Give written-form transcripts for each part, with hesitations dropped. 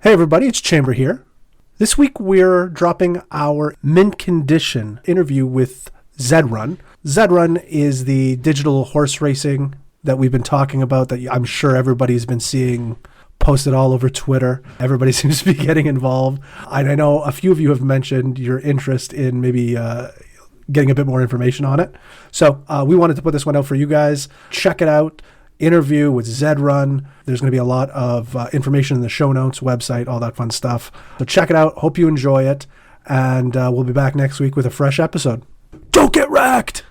Hey everybody, it's Chamber here. This week we're dropping our mint condition interview with Zed Run. Zed Run is the digital horse racing that we've been talking about that I'm sure everybody's been seeing posted all over Twitter. Everybody seems to be getting involved. I know a few of you have mentioned your interest in maybe getting a bit more information on it. So we wanted to put this one out for you guys. Check it out. Interview with Zed Run. There's going to be a lot of information in the show notes, website, all that fun stuff. So check it out. Hope you enjoy it. And we'll be back next week with a fresh episode. Don't get wrecked!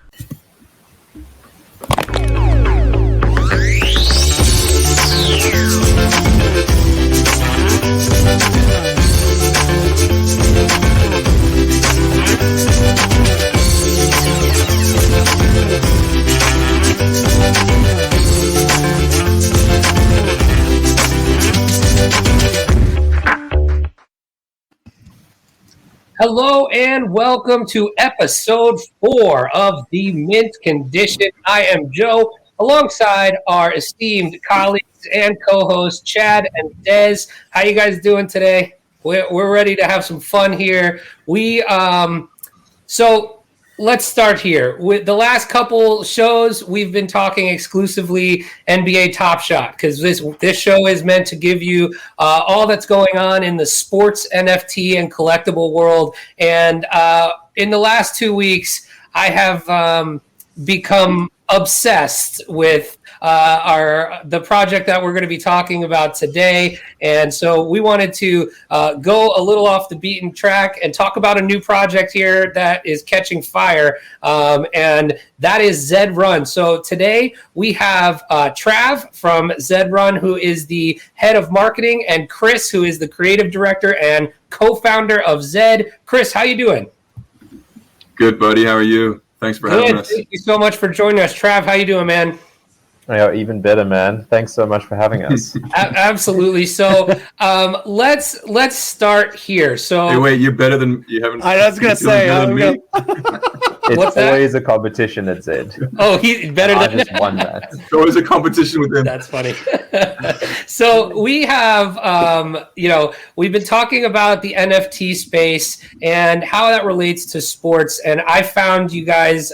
Hello and welcome to episode 4 of the Mint Condition. I am Joe, alongside our esteemed colleagues and co-hosts Chad and Dez. How you guys doing today? We're ready to have some fun here. So let's start here. With the last couple shows, we've been talking exclusively NBA Top Shot because this show is meant to give you all that's going on in the sports, NFT, and collectible world. And in the last 2 weeks, I have become obsessed with the project that we're going to be talking about today. And so we wanted to go a little off the beaten track and talk about a new project here that is catching fire, and that is Zed Run. So today we have Trav from Zed Run, who is the head of marketing, and Chris, who is the creative director and co-founder of Zed. Chris, how you doing? Good, buddy. How are you? Thanks for having us. Thank you so much for joining us. Trav, how you doing, man? Yeah, even better, man. Thanks so much for having us. Absolutely. So let's start here. So hey, wait, you're better than you haven't. I was gonna say, it's always a competition at Zed. Oh, he's better than I just won that. It's always a competition with him. That's funny. So we have, we've been talking about the NFT space and how that relates to sports. And I found you guys.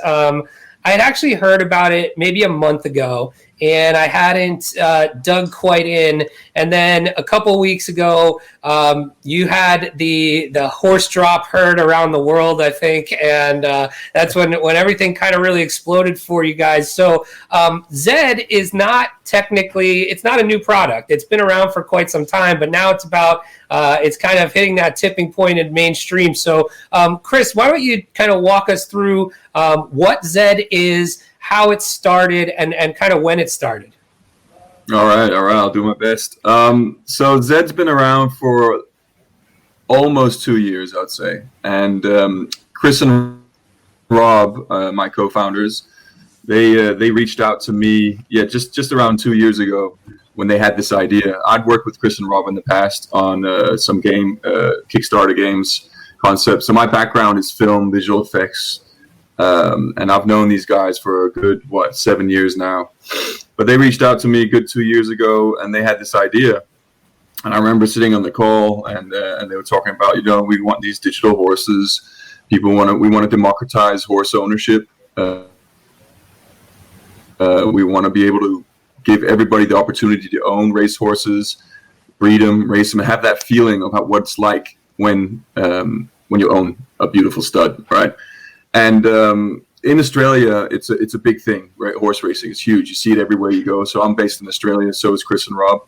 I had actually heard about it maybe a month ago, and I hadn't dug quite in. And then a couple weeks ago, you had the horse drop heard around the world, I think, and that's when everything kind of really exploded for you guys. So Zed is not it's not a new product. It's been around for quite some time, but now it's kind of hitting that tipping point in mainstream. So Chris, why don't you kind of walk us through what Zed is, how it started, and kind of when it started. All right. I'll do my best. So Zed's been around for almost 2 years, I'd say. And Chris and Rob, my co-founders, they reached out to me, just around 2 years ago when they had this idea. I'd worked with Chris and Rob in the past on some Kickstarter games concepts. So my background is film, visual effects. And I've known these guys for a good, 7 years now. But they reached out to me a good 2 years ago, and they had this idea. And I remember sitting on the call, and they were talking about, we want these digital horses. We want to democratize horse ownership. We want to be able to give everybody the opportunity to own race horses, breed them, race them, and have that feeling about what it's like when you own a beautiful stud, right? And in Australia, it's a big thing, right? Horse racing is huge. You see it everywhere you go. So I'm based in Australia. So is Chris and Rob.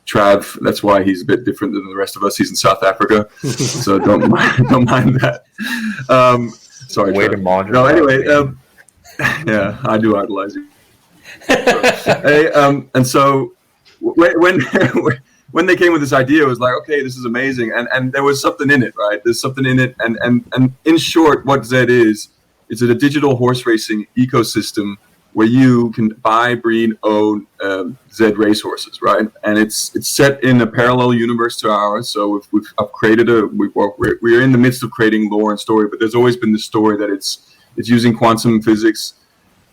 Trav, that's why he's a bit different than the rest of us. He's in South Africa, so don't mind that. Sorry, way Trav. to monitor. No, anyway, yeah, I do idolize you. Hey, and so when they came with this idea, it was like, okay, this is amazing, and there was something in it, right? There's something in it, and in short, what Zed is a digital horse racing ecosystem where you can buy, breed, own Zed racehorses, right? And it's set in a parallel universe to ours. So I've created we're in the midst of creating lore and story, but there's always been this story that it's using quantum physics.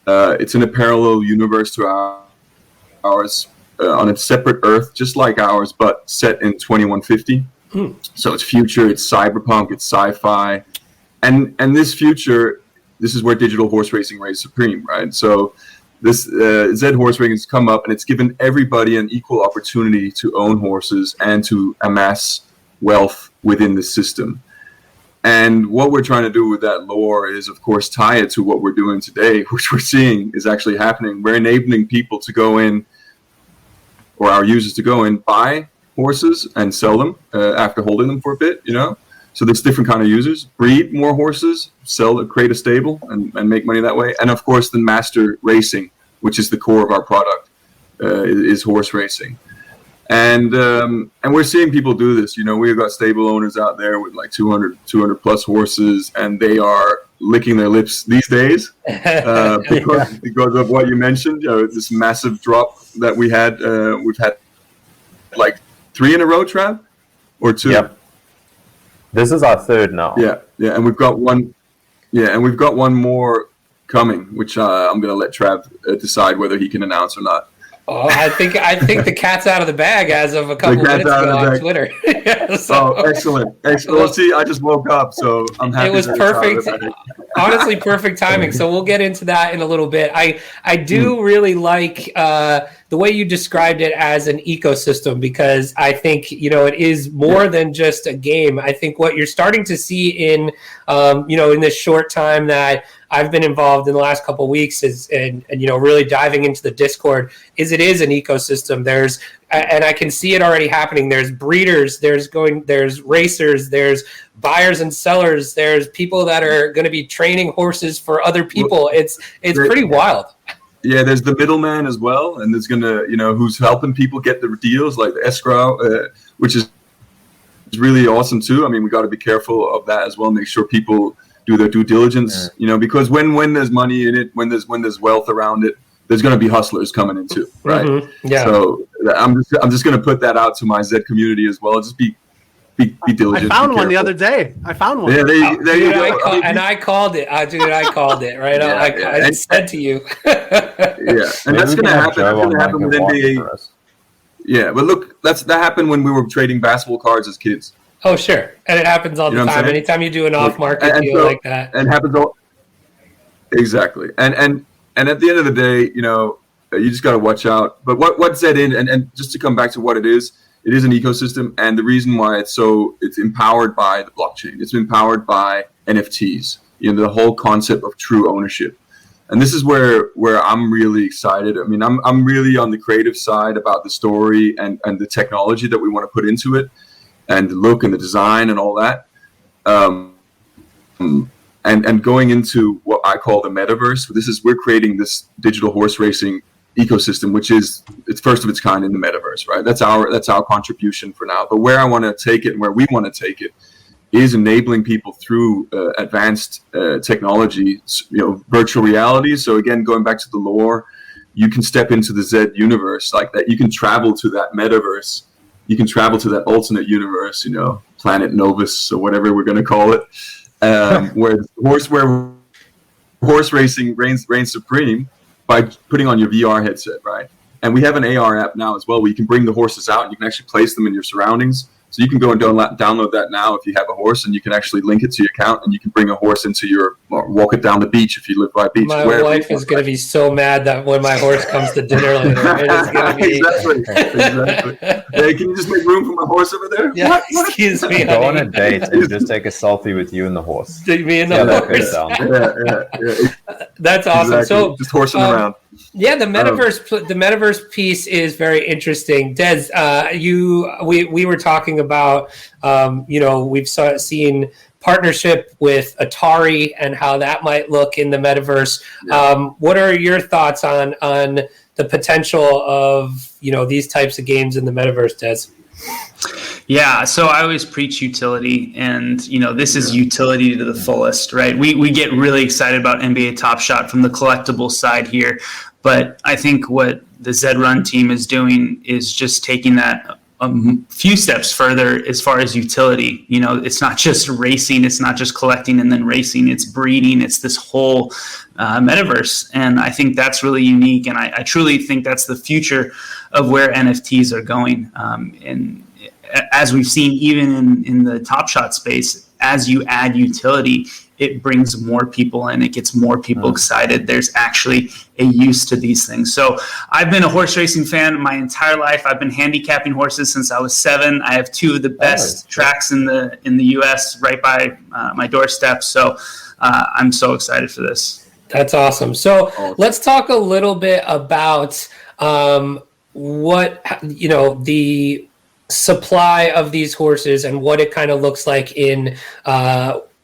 It's in a parallel universe to ours. on a separate Earth, just like ours, but set in 2150. So it's future, it's cyberpunk, it's sci-fi, and this future, this is where digital horse racing reigns supreme, right? So this Zed horse racing has come up, and it's given everybody an equal opportunity to own horses and to amass wealth within the system. And what we're trying to do with that lore is, of course, tie it to what we're doing today, which we're seeing is actually happening. We're enabling people to go in, or our users to go in, buy horses and sell them after holding them for a bit, So there's different kind of users. Breed more horses, create a stable, and make money that way. And of course, the master racing, which is the core of our product, is horse racing. And we're seeing people do this. We've got stable owners out there with like 200 plus horses, and they are licking their lips these days because of what you mentioned. This massive drop that we had. We've had like 3 in a row, Trav, or 2. Yep. This is our 3rd now. Yeah, and we've got one. Yeah, and we've got one more coming, which I'm going to let Trav decide whether he can announce or not. Oh, I think the cat's out of the bag as of a couple minutes ago on Twitter. Excellent. Well, see, I just woke up, so I'm happy. It was perfect. Honestly, perfect timing. So we'll get into that in a little bit. I do really like the way you described it as an ecosystem, because I think it is more than just a game. I think what you're starting to see in in this short time that I've been involved in the last couple of weeks and really diving into the Discord is it is an ecosystem. And I can see it already happening. There's breeders, there's racers, there's buyers and sellers, there's people that are going to be training horses for other people. It's pretty wild. Yeah, there's the middleman as well, and there's who's helping people get the deals, like the escrow, which is really awesome too. I mean, we got to be careful of that as well. Make sure people do their due diligence, because when there's money in it, when there's wealth around it, there's going to be hustlers coming in too, right? Mm-hmm. Yeah. So I'm just going to put that out to my Zed community as well. Just be diligent. I found one the other day. I found one. Yeah, there you go. I called it. Dude, I called it, right? I said to you. Yeah, and that's going to happen. That's going to happen with NBA. Yeah, but look, that happened when we were trading basketball cards as kids. Oh, sure. And it happens all the time. Anytime you do an off-market deal like that. And happens all. Exactly. And at the end of the day, you just got to watch out. But what's Zed in, and just to come back to what it is an ecosystem. And the reason why it's empowered by the blockchain. It's empowered by NFTs, the whole concept of true ownership. And this is where I'm really excited. I mean, I'm really on the creative side about the story and the technology that we want to put into it, and the look and the design and all that. And going into what I call the metaverse. We're creating this digital horse racing ecosystem, it's first of its kind in the metaverse, right? That's our contribution for now. But where I want to take it and where we want to take it is enabling people through advanced technology, virtual reality. So again, going back to the lore, you can step into the Zed universe like that. You can travel to that metaverse. You can travel to that alternate universe, Planet Novus or whatever we're going to call it, where horse racing reigns supreme by putting on your VR headset, right? And we have an AR app now as well, where you can bring the horses out and you can actually place them in your surroundings. So you can go and download that now if you have a horse, and you can actually link it to your account, and you can bring a horse or walk it down the beach if you live by a beach. My wife is going to be so mad that when my horse comes to dinner later, it is going to be... Exactly. Hey, can you just make room for my horse over there? Yeah, excuse me. Go on a date and just take a selfie with you and the horse. Me and the horse. Yeah. That's awesome. Exactly. So just horsing around. Yeah, the metaverse piece is very interesting. Des, we were talking about we've seen partnership with Atari and how that might look in the metaverse. Yeah. What are your thoughts on the potential of these types of games in the metaverse, Des? Yeah, so I always preach utility, and this is utility to the fullest, right? We get really excited about NBA Top Shot from the collectible side here, but I think what the Zed Run team is doing is just taking that a few steps further as far as utility. It's not just racing, it's not just collecting and then racing, it's breeding, it's this whole metaverse. And I think that's really unique. And I truly think that's the future of where NFTs are going. And as we've seen, even in the Top Shot space, as you add utility, it brings more people in, it gets more people excited. There's actually a use to these things. So I've been a horse racing fan my entire life. I've been handicapping horses since I was 7. I have 2 of the best tracks in the US right by my doorstep. So I'm so excited for this. That's awesome. So let's talk a little bit about what, the supply of these horses and what it kind of looks like in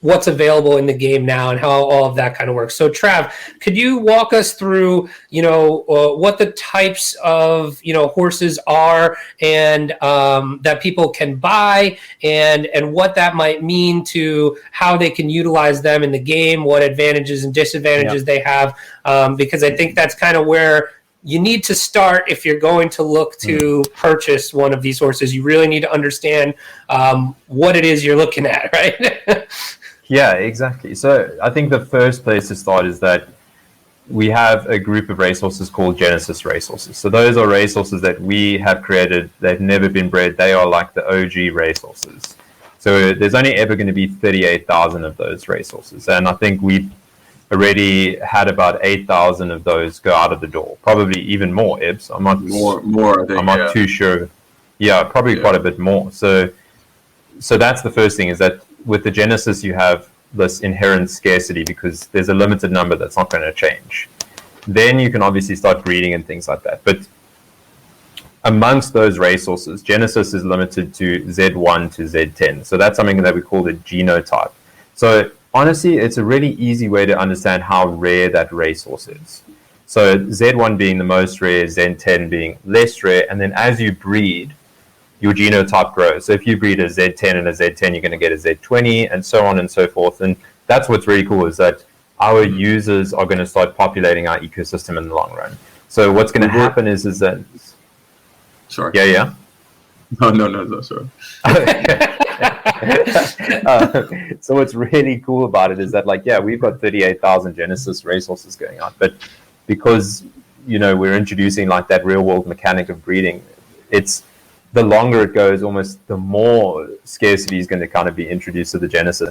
what's available in the game now and how all of that kind of works. So Trav, could you walk us through, what the types of, horses are and that people can buy and what that might mean to how they can utilize them in the game, what advantages and disadvantages they have, because I think that's kind of where you need to start if you're going to look to purchase one of these horses. You really need to understand what it is you're looking at, right? Yeah, exactly. So I think the first place to start is that we have a group of racehorses called Genesis racehorses. So those are racehorses that we have created. They've never been bred. They are like the OG racehorses. So there's only ever going to be 38,000 of those racehorses. And I think we already had about 8,000 of those go out of the door. Probably even more, Ibs. I'm not more. I think, I'm not too sure. Yeah, probably quite a bit more. So that's the first thing, is that with the Genesis, you have this inherent scarcity because there's a limited number that's not going to change. Then you can obviously start breeding and things like that. But amongst those racehorses, Genesis is limited to Z1 to Z10. So that's something that we call the genotype. So honestly, it's a really easy way to understand how rare that racehorse is. So Z1 being the most rare, Z10 being less rare, and then as you breed, your genotype grows. So if you breed a Z10 and a Z10, you're going to get a Z20 and so on and so forth. And that's what's really cool, is that our users are going to start populating our ecosystem in the long run. So what's going to happen is that... Sorry. Yeah? No, sorry. So what's really cool about it is that, we've got 38,000 Genesis racehorses going on. But because, we're introducing that real world mechanic of breeding, it's... the longer it goes, almost the more scarcity is going to kind of be introduced to the Genesis,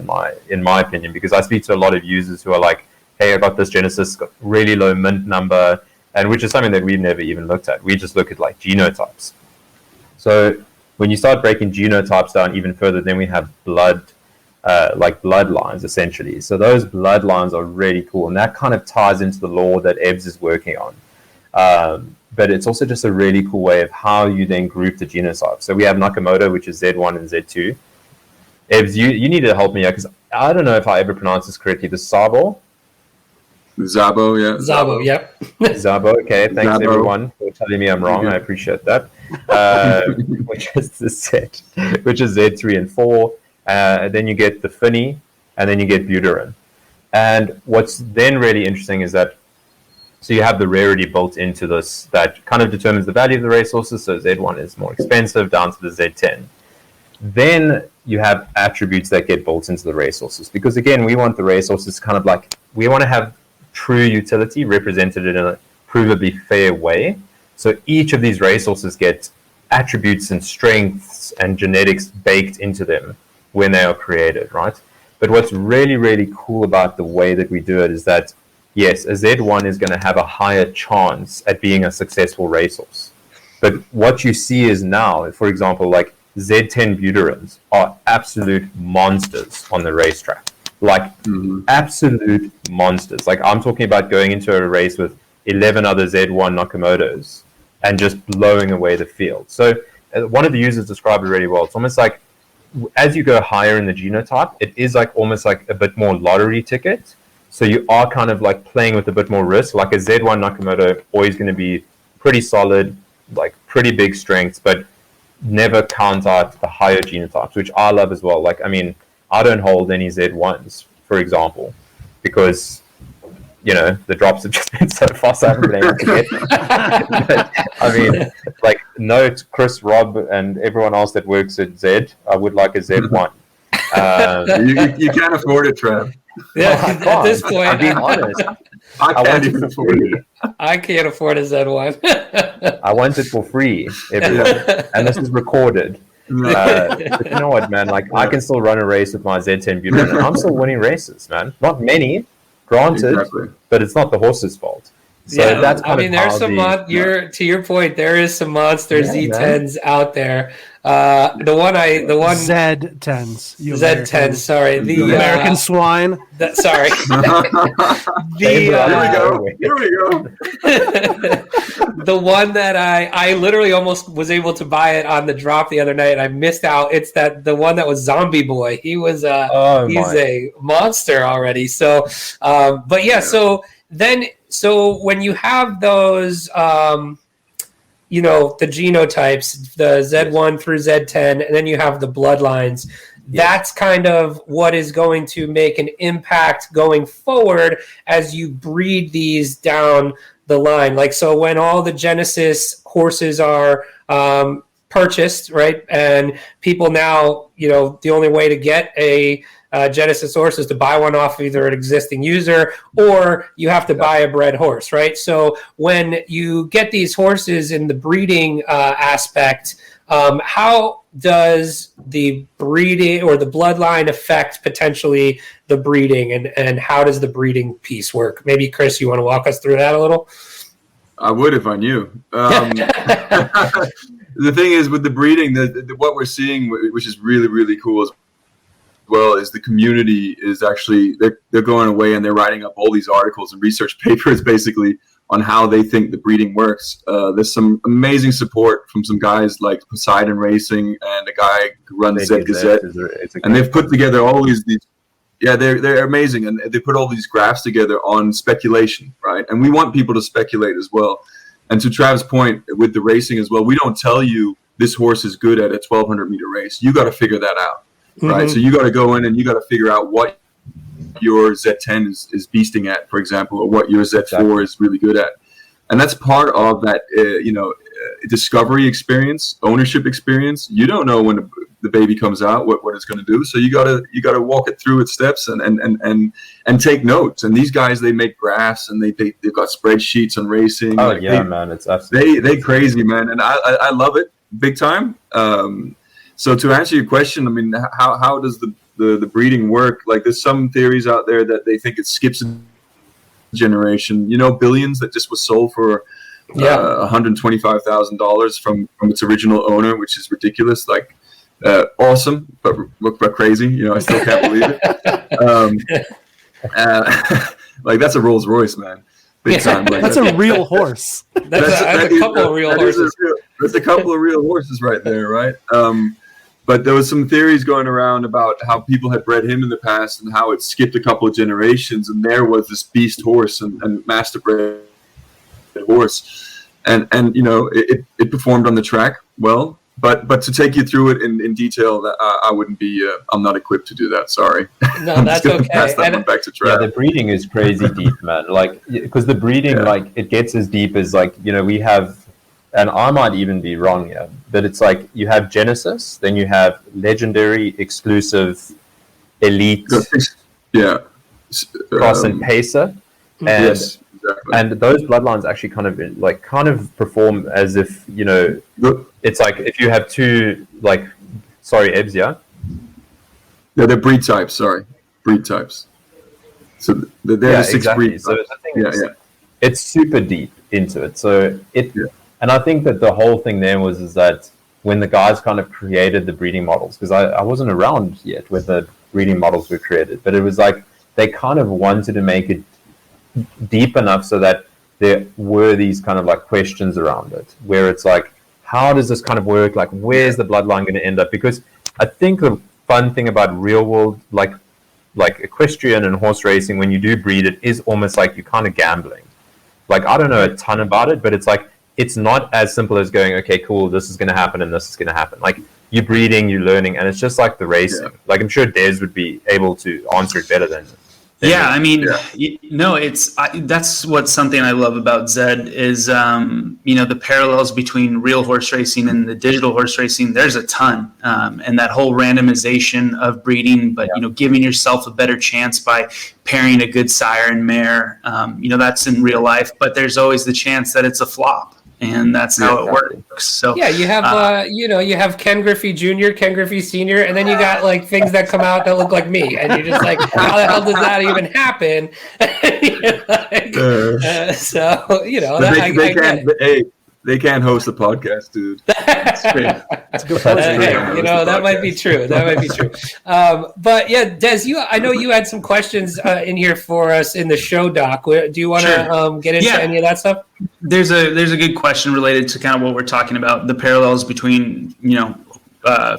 in my opinion, because I speak to a lot of users who are like, hey, I got this Genesis, got really low mint number, and which is something that we've never even looked at. We just look at genotypes. So when you start breaking genotypes down even further, then we have bloodlines, essentially. So those bloodlines are really cool, and that kind of ties into the lore that Ebbs is working on. But it's also just a really cool way of how you then group the genotypes. So we have Nakamoto, which is Z1 and Z2. Ebbs, you need to help me out, because I don't know if I ever pronounce this correctly. The Szabo? Zabo, yeah. Zabo, yep. Zabo, okay. Thanks, Zabo. Everyone, for telling me I'm wrong. I appreciate that. Which is the set, which is Z3 and 4. Then you get the Finny, and then you get Buterin. And what's then really interesting is that so you have the rarity built into this that kind of determines the value of the racehorses. So Z1 is more expensive down to the Z10. Then you have attributes that get built into the racehorses. Because again, we want the racehorses kind of we want to have true utility represented in a provably fair way. So each of these racehorses get attributes and strengths and genetics baked into them when they are created, right? But what's really, really cool about the way that we do it is that yes, a Z1 is going to have a higher chance at being a successful racehorse. But what you see is now, for example, Z10 Buterins are absolute monsters on the racetrack. Absolute monsters. I'm talking about going into a race with 11 other Z1 Nakamotos and just blowing away the field. So one of the users described it really well. It's almost like as you go higher in the genotype, it is almost like a bit more lottery ticket. So you are kind of playing with a bit more risk. Like a Z1 Nakamoto, always going to be pretty solid, pretty big strengths, but never count out the higher genotypes, which I love as well. I don't hold any Z1s, for example, because, the drops have just been so fast, I haven't been able to get them. But, note Chris, Rob, and everyone else that works at Zed, I would like a Z1. You can't afford it, Trav. Yeah, at this point, I'm being honest. I can't even afford it. I can't afford a Z1. I want it for free, everyone. And this is recorded. But you know what, man? Like, I can still run a race with my Z10 Buterin, and I'm still winning races, man. Not many, granted, but it's not the horse's fault. So that's kind of there's some to your point, there is some monster Z10s out there. The one Z10s. Z10s, sorry. The American swine. Sorry. Here we go. The one that I literally almost was able to buy it on the drop the other night and I missed out. It's the one that was Zombie Boy. He was he's a monster already. So but yeah, so when you have those the genotypes, the Z1 through Z10, and then you have the bloodlines. That's kind of what is going to make an impact going forward as you breed these down the line. Like, so when all the Genesis horses are purchased, right, and people now, the only way to get a Genesis horse is to buy one off either an existing user or you have to buy a bred horse, right? So when you get these horses in the breeding aspect, how does the breeding or the bloodline affect potentially the breeding, and how does the breeding piece work? Maybe, Chris, you want to walk us through that a little? I would if I knew. The thing is with the breeding, what we're seeing, which is really, really cool, as well, is the community is actually they're going away and they're writing up all these articles and research papers basically on how they think the breeding works. There's some amazing support from some guys like Poseidon Racing and a guy who runs Zed Gazette, and they've put together all these they're amazing, and they put all these graphs together on speculation, right? And we want people to speculate as well. And to Trav's point with the racing as well, we don't tell you this horse is good at a 1,200 meter race. You got to figure that out. Right, so you got to go in and you got to figure out what your Z10 is beasting at, for example, or what your Z4 is really good at, and that's part of that, discovery experience, ownership experience. You don't know when the baby comes out what it's going to do, so you got to walk it through its steps and take notes. And these guys, they make graphs and they've got spreadsheets on racing. Oh yeah, man, it's absolutely they crazy, man, and I love it big time. So to answer your question, I mean, how does the breeding work? Like, there's some theories out there that they think it skips a generation. Billions that just was sold for $125,000 from its original owner, which is ridiculous. Like, awesome, but crazy. I still can't believe it. Like, that's a Rolls Royce, man. Big time. Like, that's a real horse. That's a couple of real horses. That's a couple of real horses right there, right? But there was some theories going around about how people had bred him in the past and how it skipped a couple of generations, and there was this beast horse and master bred horse, and it performed on the track well. But to take you through it in detail, I wouldn't be. I'm not equipped to do that. Sorry. No, that's okay. Pass that one back to Trav. Yeah, the breeding is crazy deep, man. Like, because the breeding, it gets as deep as we have. And I might even be wrong here, but it's like you have Genesis, then you have legendary, exclusive, elite, cross and pacer, and yes, exactly. And those bloodlines actually kind of perform as if it's like if you have two Ebbs, yeah, they're breed types. Sorry, breed types. So they're the six exactly. breed So types. the thing is, it's super deep into it. So and I think that the whole thing there is that when the guys kind of created the breeding models, because I wasn't around yet when the breeding models were created, but it was like they kind of wanted to make it deep enough so that there were these kind of questions around it, where it's like, how does this kind of work? Like, where's the bloodline going to end up? Because I think the fun thing about real world, like equestrian and horse racing, when you do breed it, is almost like you're kind of gambling. Like, I don't know a ton about it, but it's like, it's not as simple as going, okay, cool, this is going to happen and this is going to happen. Like, you're breeding, you're learning, and it's just like the racing. Like, I'm sure Des would be able to answer it better than Yeah, I mean, that's what's something I love about Zed is, the parallels between real horse racing and the digital horse racing. There's a ton, and that whole randomization of breeding, but giving yourself a better chance by pairing a good sire and mare. That's in real life, but there's always the chance that it's a flop. And that's how it works. So yeah, you have you have Ken Griffey Jr., Ken Griffey Sr., and then you got like things that come out that look like me, and you're just like, how the hell does that even happen? They can't host a podcast, dude. That's a good point. That might be true. But yeah, Des, I know you had some questions in here for us in the show doc. Do you want to get into any of that stuff? There's a good question related to kind of what we're talking about, the parallels between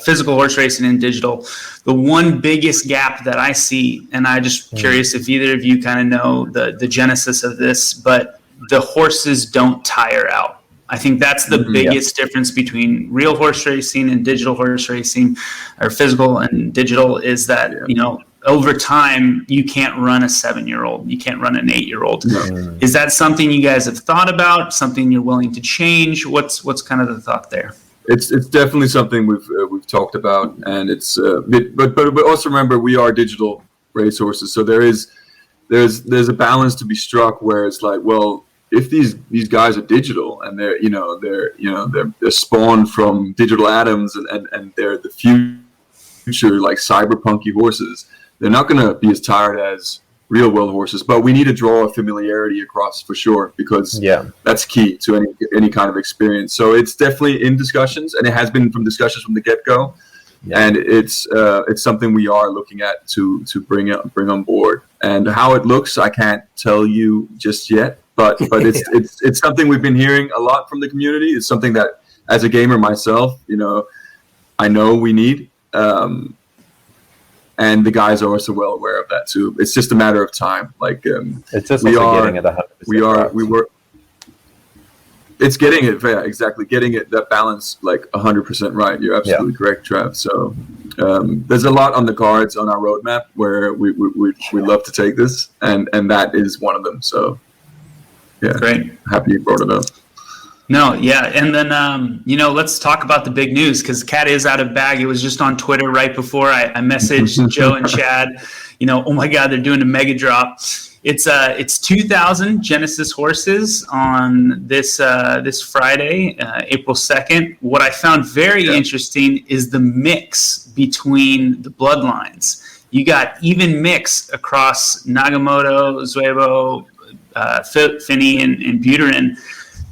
physical horse racing and digital. The one biggest gap that I see, and I'm just curious if either of you kind of know the genesis of this, but the horses don't tire out. I think that's the biggest difference between real horse racing and digital horse racing, or physical and digital, is that, over time, you can't run a 7-year-old. You can't run an 8-year-old. No. Is that something you guys have thought about? Something you're willing to change? What's kind of the thought there? It's definitely something we've talked about, and it's but also remember, we are digital racehorses, so there's a balance to be struck where it's like, well, if these guys are digital and they're spawned from digital atoms and they're the future like cyberpunky horses, they're not going to be as tired as real world horses. But we need to draw a familiarity across for sure, because that's key to any kind of experience. So it's definitely in discussions, and it has been from discussions from the get-go. And it's something we are looking at to bring on board. And how it looks, I can't tell you just yet. But it's something we've been hearing a lot from the community. It's something that, as a gamer myself, I know we need, and the guys are also well aware of that too. It's just a matter of time. Like it's just getting it 100%. It's getting it, exactly. Getting it, that balance, like 100% right. You're absolutely correct, Trav. So there's a lot on the cards on our roadmap where we love to take this, and that is one of them. So. Yeah, great. Happy you brought it up. No, yeah. And then, let's talk about the big news, because Cat is out of bag. It was just on Twitter right before I messaged Joe and Chad, oh my God, they're doing a mega drop. It's 2,000 Genesis horses on this Friday, April 2nd. What I found very interesting is the mix between the bloodlines. You got even mix across Nagamoto, Zuebo, Finney and Buterin.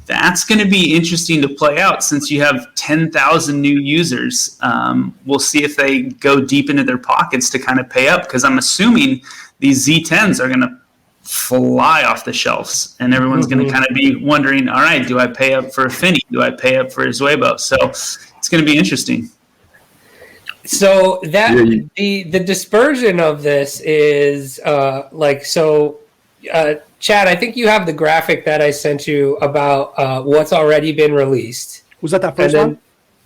That's going to be interesting to play out, since you have 10,000 new users. We'll see if they go deep into their pockets to kind of pay up, because I'm assuming these Z10s are going to fly off the shelves, and everyone's going to kind of be wondering, all right, do I pay up for a Finney? Do I pay up for a Zuebo? So it's going to be interesting. So that the dispersion of this is Chad, I think you have the graphic that I sent you about what's already been released. Was that first one?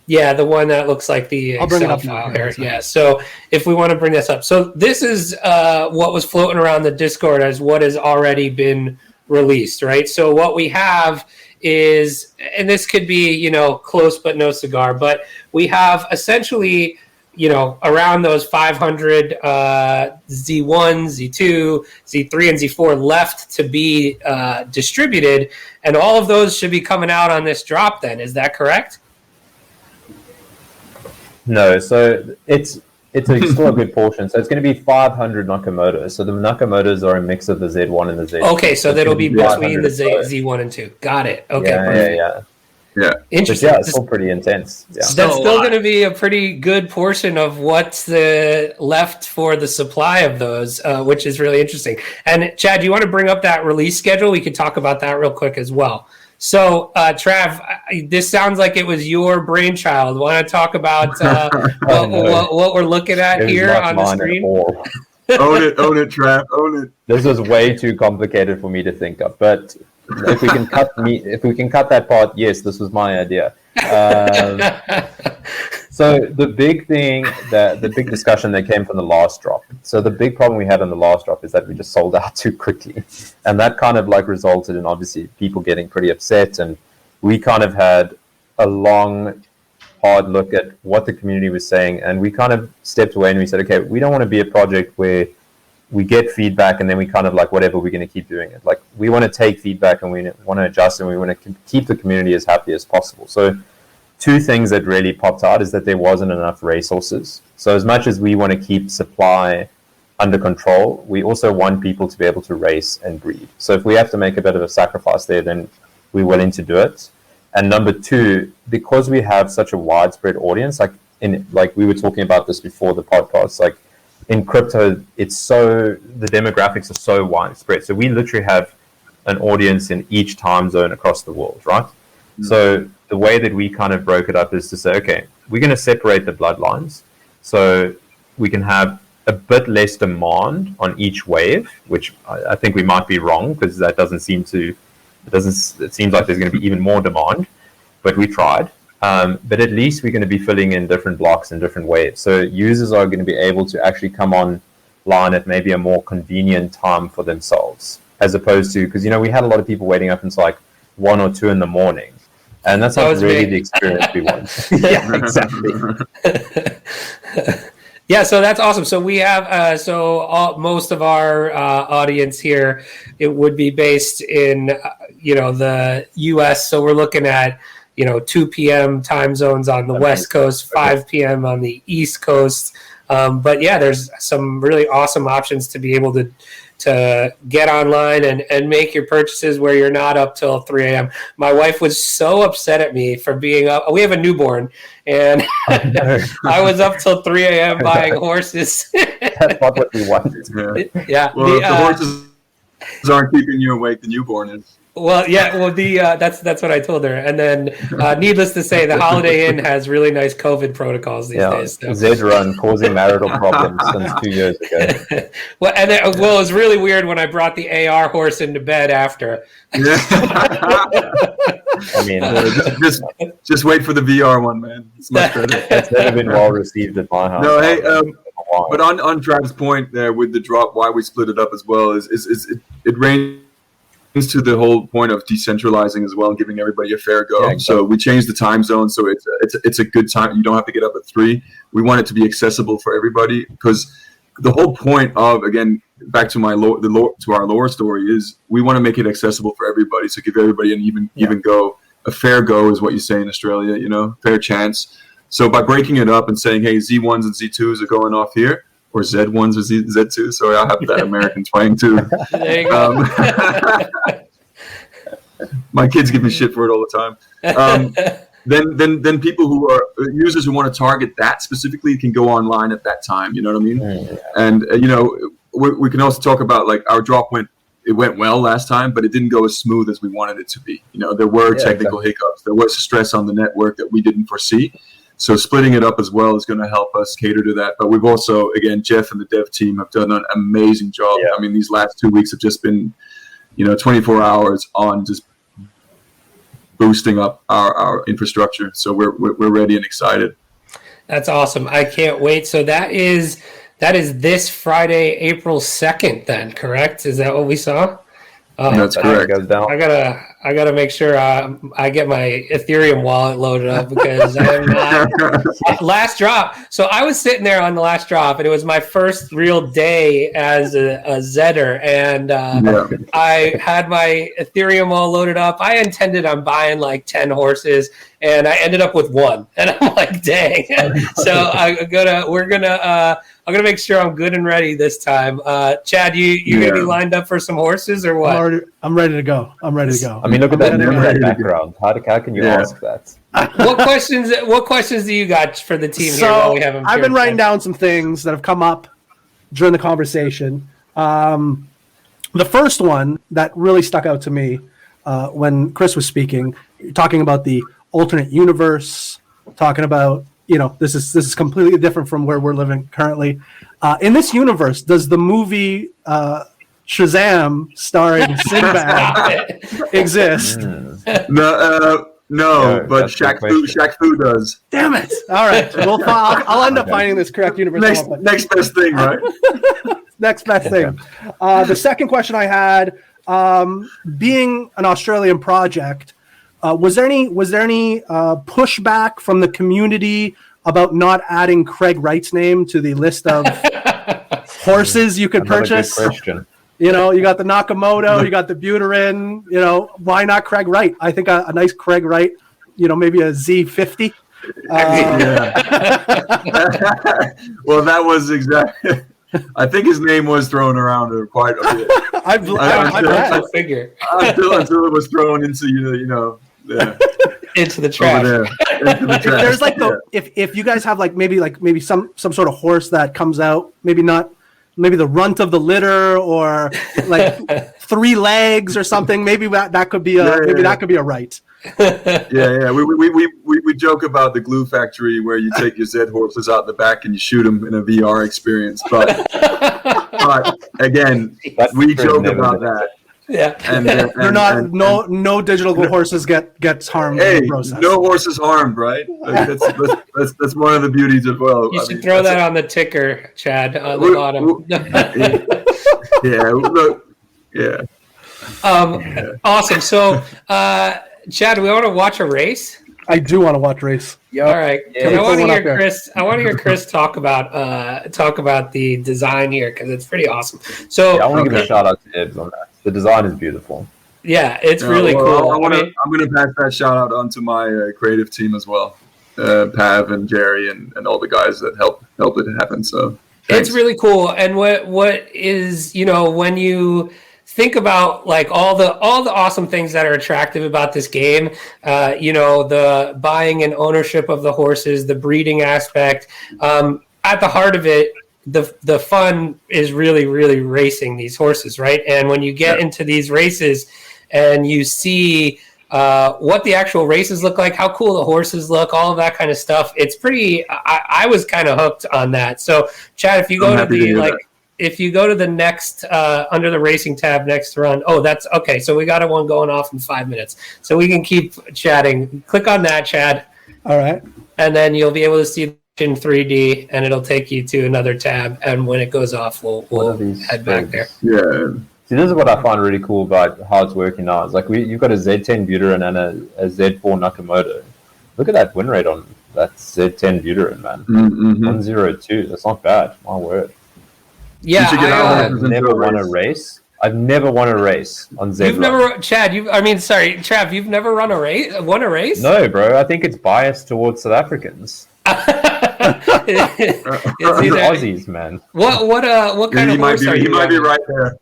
Yeah, the one that looks like the Excel file here. Yeah, so if we want to bring this up. So this is what was floating around the Discord as what has already been released, right? So what we have is, and this could be, close but no cigar, but we have essentially around those 500 Z1, Z2, Z3, and Z4 left to be distributed, and all of those should be coming out on this drop then. Is that correct? No, so it's still a good portion. So it's going to be 500 Nakamotos. So the Nakamotos are a mix of the Z1 and the Z2. Okay, so that'll be between the Z1 and 2. Got it. Okay. Yeah. Interesting. But it's still pretty intense. Yeah. That's still going to be a pretty good portion of what's left for the supply of those, which is really interesting. And Chad, do you want to bring up that release schedule? We could talk about that real quick as well. So, Trav, this sounds like it was your brainchild. Want to talk about what we're looking at here on the screen? Own it, Trav, own it. This was way too complicated for me to think of, but if we can cut that part, yes, this was my idea. So the big discussion that came from the last drop. So the big problem we had on the last drop is that we just sold out too quickly, and that kind of like resulted in obviously people getting pretty upset, and we kind of had a long, hard look at what the community was saying, and we kind of stepped away and we said, okay, we don't want to be a project where we get feedback and then we kind of like whatever, we're going to keep doing it. Like we want to take feedback and we want to adjust and we want to keep the community as happy as possible. So two things that really popped out is that there wasn't enough resources. So as much as we want to keep supply under control, we also want people to be able to race and breed. So if we have to make a bit of a sacrifice there, then we're willing to do it. And number two, because we have such a widespread audience, like we were talking about this before the podcast, like in crypto, the demographics are so widespread. So we literally have an audience in each time zone across the world, right? Mm-hmm. So the way that we kind of broke it up is to say, okay, we're going to separate the bloodlines. So we can have a bit less demand on each wave, which I think we might be wrong because that it seems like there's going to be even more demand, but we tried. But at least we're going to be filling in different blocks and different waves. So users are going to be able to actually come online at maybe a more convenient time for themselves, as opposed to, because, we had a lot of people waiting up until like 1 or 2 in the morning. And that's not really the experience we want. Yeah, exactly. Yeah, so that's awesome. So we have most of our audience here, it would be based in the U.S. So we're looking at 2 p.m. time zones on the West Coast, 5 p.m. on the East Coast. But yeah, there's some really awesome options to be able to get online and make your purchases where you're not up till 3 a.m. My wife was so upset at me for being up. We have a newborn, and I was up till 3 a.m. buying horses. That's not what we wanted. Yeah. Well, the horses aren't keeping you awake, the newborn is. Well, yeah. Well, that's what I told her. And then, needless to say, the Holiday Inn has really nice COVID protocols these days. So. Zed Run causing marital problems since 2 years ago. Well, it was really weird when I brought the AR horse into bed after. Yeah. I mean, just wait for the VR one, man. It's much better. It's never been well received at my house. No, hey, but on Trav's point there with the drop, why we split it up as well is it ranges to the whole point of decentralizing as well and giving everybody a fair go. Yeah, exactly. So we changed the time zone, so it's a good time. You don't have to get up at 3. We want it to be accessible for everybody, because the whole point of, again, back to our lore story, is we want to make it accessible for everybody. So give everybody an even go. A fair go is what you say in Australia, fair chance. So by breaking it up and saying, hey, Z1s and Z2s are going off here, or Z1s or Z2. Sorry, I have that American twang too. There you go. My kids give me shit for it all the time. Then people who are users who want to target that specifically can go online at that time. You know what I mean? Yeah. And we can also talk about, like, our drop went well last time, but it didn't go as smooth as we wanted it to be. There were technical hiccups. There was stress on the network that we didn't foresee. So splitting it up as well is going to help us cater to that. But we've also, again, Jeff and the dev team have done an amazing job. Yeah. I mean, these last 2 weeks have just been, 24 hours on just boosting up our infrastructure. So we're ready and excited. That's awesome. I can't wait. So that is this Friday, April 2nd then, correct? Is that what we saw? That's correct. I gotta make sure I get my Ethereum wallet loaded up, because I am not last drop. So I was sitting there on the last drop, and it was my first real day as a Zedder, and I had my Ethereum all loaded up. I intended on buying like 10 horses, and I ended up with 1, and I'm like, dang. So I'm gonna make sure I'm good and ready this time. Chad, you gonna be lined up for some horses or what? I'm ready to go. I mean, look at that background. How can you ask that? What questions do you got for the team here? While we have them I've been writing down some things that have come up during the conversation. The first one that really stuck out to me when Chris was speaking, talking about the alternate universe, talking about, this is completely different from where we're living currently. In this universe, does the movie Shazam starring Sinbad exist? No, No, Yeah, but that's a good Shaq Fu does. Damn it! All right, I'll end up finding this correct universe. Next best thing, right? Next best thing. The second question I had, being an Australian project, was there any pushback from the community about not adding Craig Wright's name to the list of horses you could purchase? Good question. You got the Nakamoto, you got the Buterin. Why not Craig Wright? I think a nice Craig Wright, maybe a Z50. Well, that was exactly. I think his name was thrown around quite a bit. I figure until it was thrown into into the trash. If there's if you guys have maybe some sort of horse that comes out, maybe the runt of the litter or like 3 legs or something, maybe that could be that could be a right. Yeah. We joke about the glue factory where you take your Zed horses out the back and you shoot them in a VR experience, but again, we joke about that. Yeah, and they're not. No digital horses gets harmed in the process. No horses harmed, right? That's one of the beauties of You should throw that on the ticker, Chad, on the bottom. Yeah. Awesome. So, Chad, we want to watch a race. I do want to watch a race. Yep. All right. I want to hear Chris. I want to hear Chris talk about the design here because it's pretty awesome. So I want to give a shout out to Ebs on that. The design is beautiful. Yeah, it's really cool. I'm going to pass that shout out on to my creative team as well, Pav and Jerry and all the guys that helped it happen. So thanks. It's really cool. And what is when you think about like all the awesome things that are attractive about this game, the buying and ownership of the horses, the breeding aspect, at the heart of it, the fun is really, really racing these horses, right? And when you get into these races and you see what the actual races look like, how cool the horses look, all of that kind of stuff, it's pretty. I was kind of hooked on that. So, Chad, if you go if you go to the next under the racing tab, next run. Oh, that's okay. So we got one going off in 5 minutes, so we can keep chatting. Click on that, Chad. All right, and then you'll be able to see in 3D, and it'll take you to another tab. And when it goes off, we'll head back there. Yeah. See, this is what I find really cool about how it's working now. It's like you've got a Z10 Buterin and a Z4 Nakamoto. Look at that win rate on that Z10 Buterin, man. 102. That's not bad. My word. Yeah, I've never won a race. I've never won a race on Zed You've never, Chad. Trav. You've never won a race? Won a race? No, bro. I think it's biased towards South Africans. Aussies, man. What kind of horse are you? He might be right there.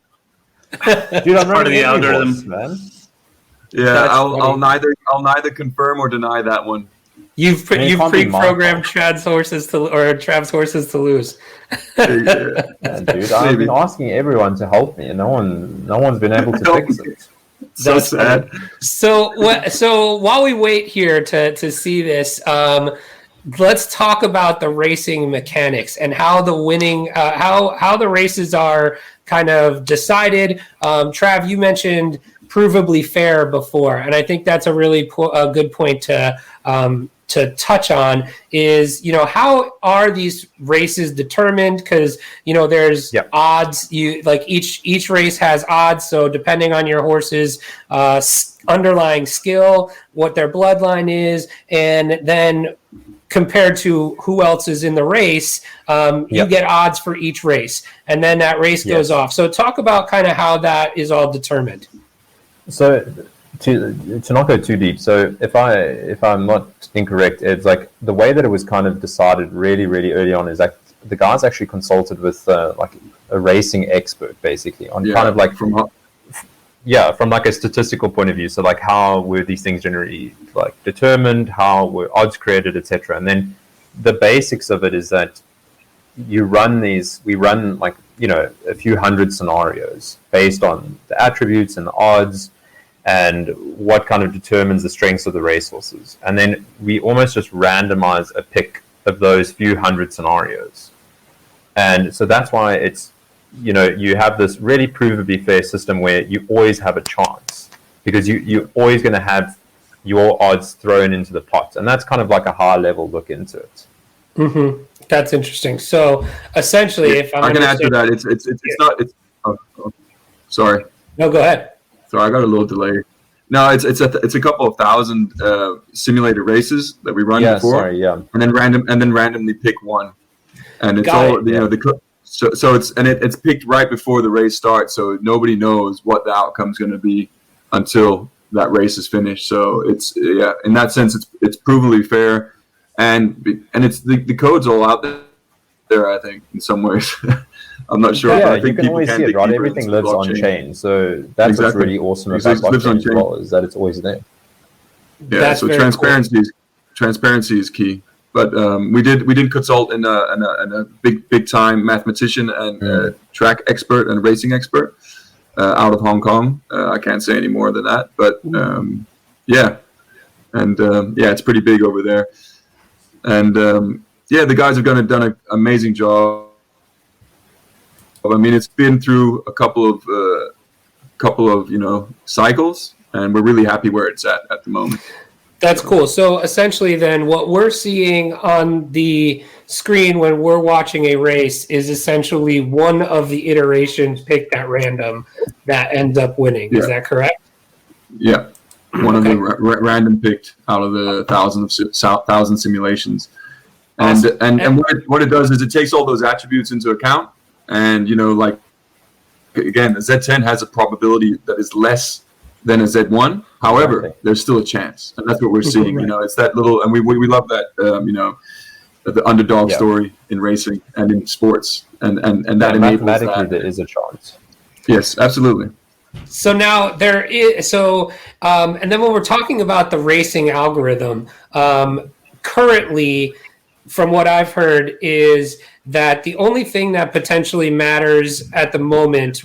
Dude, I'm running the algorithm, man. Yeah, I'll neither confirm or deny that one. You've pre-programmed Trav's horses to lose. Dude, I've been asking everyone to help me, and no one's been able to fix it. That's sad. So while we wait here to see this, let's talk about the racing mechanics and how the winning, how the races are kind of decided. Trav, you mentioned provably fair before, and I think that's a really good point to touch on is, how are these races determined? Because, there's odds. Each race has odds. So depending on your horse's underlying skill, what their bloodline is, and then compared to who else is in the race, you get odds for each race. And then that race goes off. So talk about kind of how that is all determined. So to not go too deep, so if I'm not incorrect, it's like the way that it was kind of decided really, really early on is like the guys actually consulted with like a racing expert basically on kind of like from like a statistical point of view. So like how were these things generally like determined, how were odds created, etc. And then the basics of it is that we run like a few hundred scenarios based on the attributes and the odds and what kind of determines the strengths of the racehorses. And then we almost just randomize a pick of those few hundred scenarios. And so that's why it's, you have this really provably fair system where you always have a chance because you're always going to have your odds thrown into the pot. And that's kind of like a high level look into it. Mm-hmm. That's interesting. So essentially, if I can answer that, it's not. Sorry. No, go ahead. Sorry, I got a little delay. No, it's a couple of thousand simulated races that we run before, and then randomly pick one, and it's so it's picked right before the race starts, so nobody knows what the outcome's going to be until that race is finished. So it's in that sense, it's provably fair, and it's the code's all out there. I think in some ways. I'm not sure. Yeah, but I think you can always see it, right? Everything lives on chain, so that's what's really awesome about blockchain as well, is that it's always there. Yeah, that's so transparency is key. But we did consult in a big time mathematician and track expert and racing expert out of Hong Kong. I can't say any more than that, but it's pretty big over there. And the guys have done an amazing job. I mean, it's been through a couple of cycles, and we're really happy where it's at the moment. That's cool. So essentially then what we're seeing on the screen when we're watching a race is essentially one of the iterations picked at random that ends up winning. Yeah. Is that correct? Yeah. One of the random picked out of the thousand simulations. Awesome. And what it does is it takes all those attributes into account. And, again, a Z10 has a probability that is less than a Z1. However, there's still a chance. And that's what we're seeing. Right. It's that little, and we love that, the underdog story in racing and in sports. And that enables mathematically, there is a chance. Yes, absolutely. So now there is, and then when we're talking about the racing algorithm, currently, from what I've heard, is that the only thing that potentially matters at the moment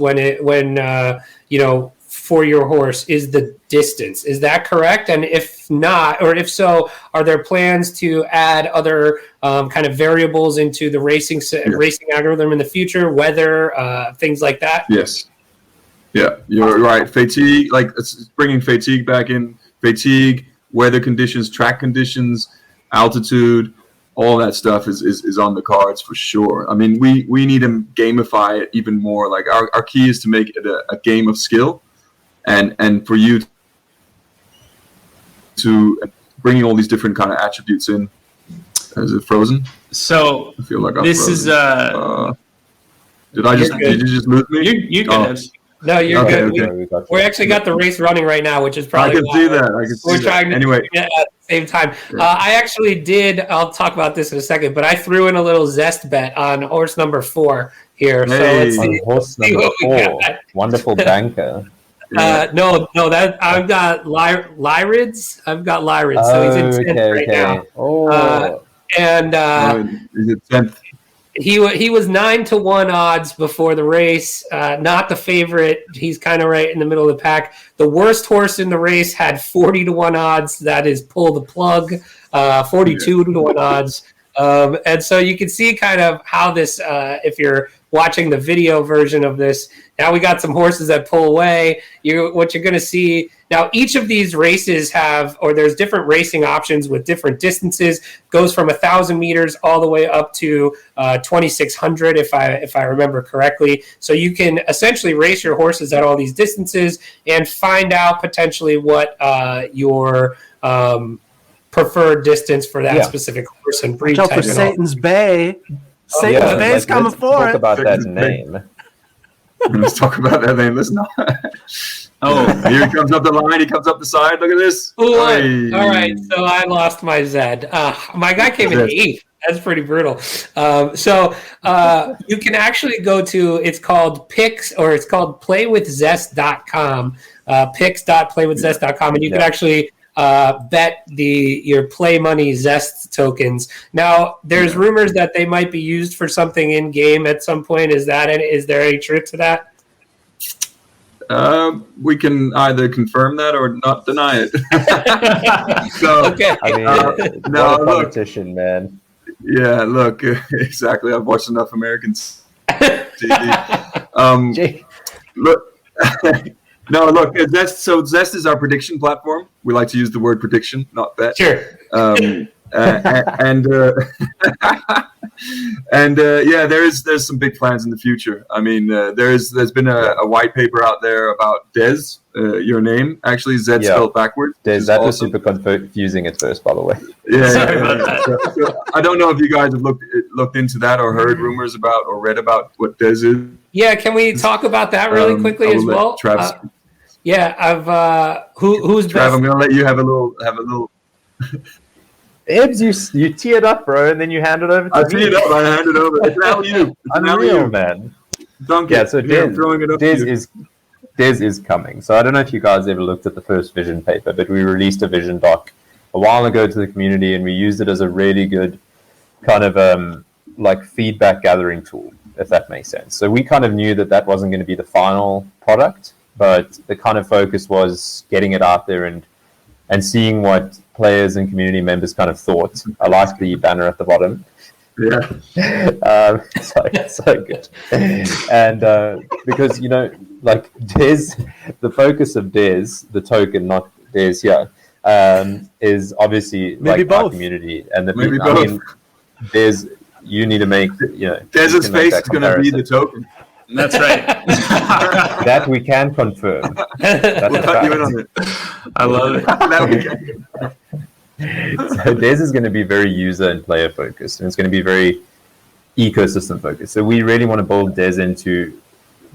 for your horse is the distance. Is that correct? And if not, or if so, are there plans to add other kind of variables into the racing algorithm in the future, weather, things like that? Yes. Yeah, you're right. Fatigue, it's bringing fatigue back in. Fatigue, weather conditions, track conditions, altitude. All that stuff is on the cards for sure. I mean, we need to gamify it even more. Like our key is to make it a game of skill, and for you to bringing all these different kind of attributes in. Is it frozen? So I feel like I'm this frozen. Did you just lose me? You good. No, you're good. Okay. We actually got the race running right now, which is probably I can see that. We're trying to do it at the same time. Yeah. I actually did. I'll talk about this in a second, but I threw in a little zest bet on horse number 4 here. Hey. So let's see. Horse number 4, wonderful banker. No, that I've got Lyrids. So he's in 10th right now. Oh, he's at 10th. He was 9-1 odds before the race. Not the favorite. He's kind of right in the middle of the pack. The worst horse in the race had 40-1 odds. That is pull the plug. 42-1 odds. And so you can see kind of how this, if you're watching the video version of this, now we got some horses that pull away. What you're going to see now, each of these races there's different racing options with different distances. Goes from 1,000 meters all the way up to 2,600, if I remember correctly. So you can essentially race your horses at all these distances and find out potentially what your preferred distance for that specific horse and breed. Watch out for Satan's Bay. Satan's Bay is coming for it. Talk about that name. Let's talk about that name. Let's not. Here he comes up the line. He comes up the side. Look at this. All right. So I lost my Zed. My guy came in 8th. That's pretty brutal. So you can actually go to, it's called Picks, or it's called playwithzest.com, picks.playwithzest.com, and you can actually bet your play money Zest tokens. Now, there's rumors that they might be used for something in game at some point. Is there any truth to that? We can either confirm that or not deny it. So, okay. I mean, no, politician, man. Yeah, look, exactly. I've watched enough American TV. Look, No, look, Zest is our prediction platform. We like to use the word prediction, not bet. Sure. There's some big plans in the future. I mean, there's been a white paper out there about Des, your name, actually Zed spelled backwards. Des, that was super confusing at first, by the way. So I don't know if you guys have looked into that or heard rumors about or read about what Des is. Yeah, can we talk about that really quickly as well? Trav, who's Trav, best? I'm gonna let you have a little. Ebbs, you tee it up, bro, and then you hand it over to me. I tee it up, I hand it over. It's now you. Unreal, man. Dunk it. So I'm throwing it up Des is coming. So I don't know if you guys ever looked at the first vision paper, but we released a vision doc a while ago to the community, and we used it as a really good kind of like feedback gathering tool, if that makes sense. So we kind of knew that wasn't going to be the final product, but the kind of focus was getting it out there and seeing what players and community members kind of thought. I like the banner at the bottom. Yeah. So good. And because, like Des, the focus of Des, the token, not Des here, is obviously maybe like both. Our community. And Maybe both. I mean, Des, you need to make, Des's face is going to be the token. That's right. That we can confirm. We'll cut you in on it. I love it. That we can. So Des is going to be very user and player focused, and it's going to be very ecosystem focused. So we really want to build Des into,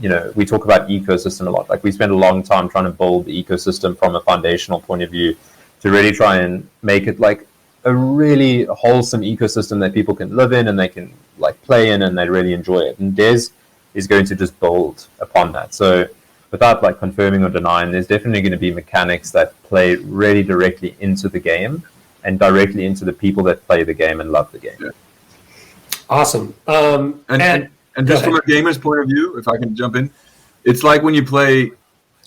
we talk about ecosystem a lot. Like we spend a long time trying to build the ecosystem from a foundational point of view to really try and make it like a really wholesome ecosystem that people can live in and they can like play in and they really enjoy it. And Des is going to just build upon that. So without like confirming or denying, there's definitely going to be mechanics that play really directly into the game and directly into the people that play the game and love the game. Yeah. Awesome. And just from a gamer's point of view, if I can jump in, it's like when you play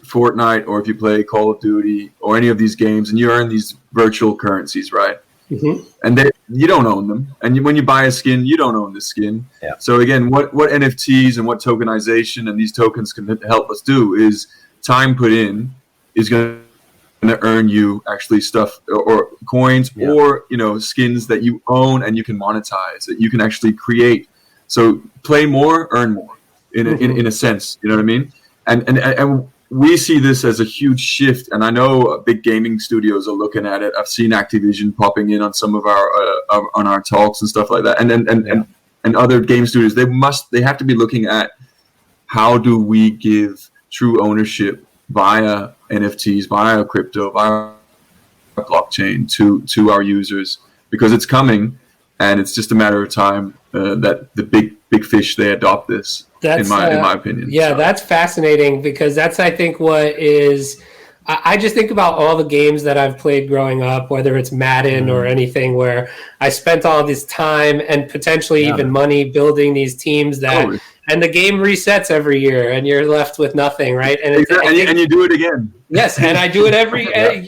Fortnite or if you play Call of Duty or any of these games and you earn these virtual currencies, right? Mm-hmm. And you don't own them. And when you buy a skin, you don't own the skin. Yeah. So again, what NFTs and what tokenization and these tokens can help us do is time put in is going to earn you actually stuff or coins or skins that you own and you can monetize, that you can actually create. So play more, earn more in a sense. You know what I mean? And we see this as a huge shift, and I know big gaming studios are looking at it. I've seen Activision popping in on some of our on our talks and stuff like that, and other game studios. They have to be looking at how do we give true ownership via NFTs, via crypto, via blockchain to our users, because it's coming, and it's just a matter of time that the big fish they adopt this. In my opinion. Yeah, so. That's fascinating because that's, I think, what is... I just think about all the games that I've played growing up, whether it's Madden or anything, where I spent all this time and potentially even money building these teams that... And the game resets every year, and you're left with nothing, right? And and you do it again. Yes, and I do it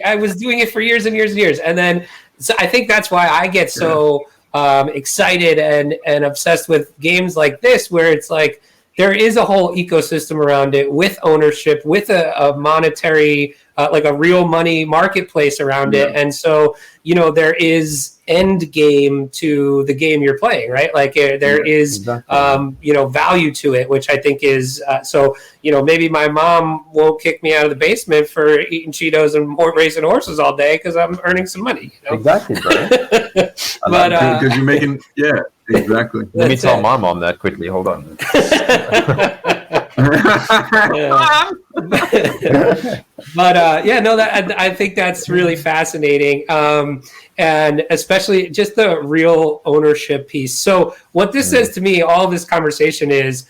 I was doing it for years and years and years. And then so I think that's why I get so excited and obsessed with games like this, where it's like, there is a whole ecosystem around it with ownership, with a monetary, like a real money marketplace around it. And so, there is end game to the game you're playing, right? Like there is, value to it, which I think is, maybe my mom won't kick me out of the basement for eating Cheetos and racing horses all day because I'm earning some money. Exactly, bro. But because you're making, exactly. Let me tell my mom that quickly. Hold on. But I think that's really fascinating, and especially just the real ownership piece. So what this says to me, all of this conversation is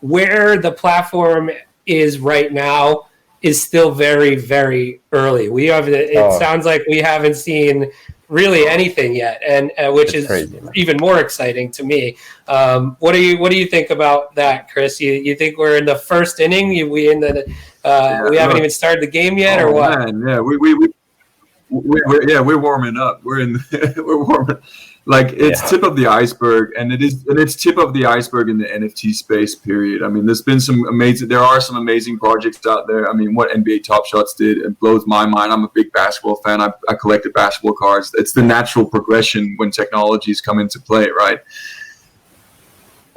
where the platform is right now is still very, very early. It sounds like we haven't seen really anything yet, and which is crazy, even more exciting to me. What do you think about that, Chris? You think we're in the first inning? We haven't even started the game yet, or what? Man, yeah, we're warming up. We're in. We're warming. Like it's tip of the iceberg, and it's tip of the iceberg in the NFT space. Period. I mean, there are some amazing projects out there. I mean, what NBA Top Shots did, it blows my mind. I'm a big basketball fan. I collected basketball cards. It's the natural progression when technologies come into play, right?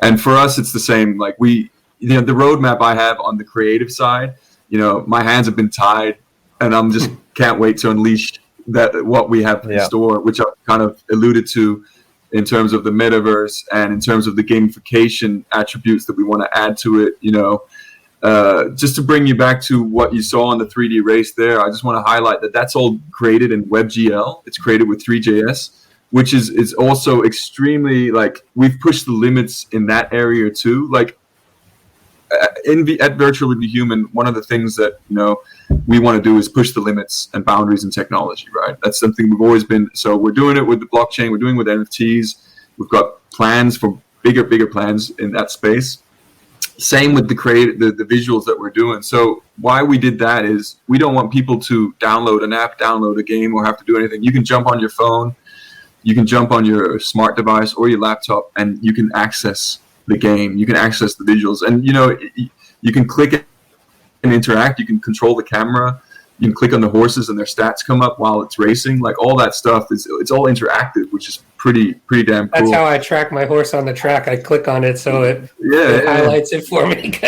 And for us, it's the same. Like the roadmap I have on the creative side. My hands have been tied, and I'm just can't wait to unleash what we have in store, which I kind of alluded to in terms of the metaverse and in terms of the gamification attributes that we want to add to it. Just to bring you back to what you saw on the 3D race there, I just want to highlight that's all created in WebGL. It's created with 3JS, which is also extremely, like, we've pushed the limits in that area too. Like at Virtually Be Human, one of the things that we want to do is push the limits and boundaries in technology, right? That's something we've always been. So we're doing it with the blockchain. We're doing it with NFTs. We've got plans for bigger plans in that space. Same with the visuals that we're doing. So why we did that is we don't want people to download an app, download a game, or have to do anything. You can jump on your phone, you can jump on your smart device or your laptop, and you can access the game. You can access the visuals, and you can click it and interact. You can control the camera. You can click on the horses and their stats come up while it's racing. Like all that stuff it's all interactive, which is pretty damn cool. That's how I track my horse on the track. I click on it so it highlights it for me.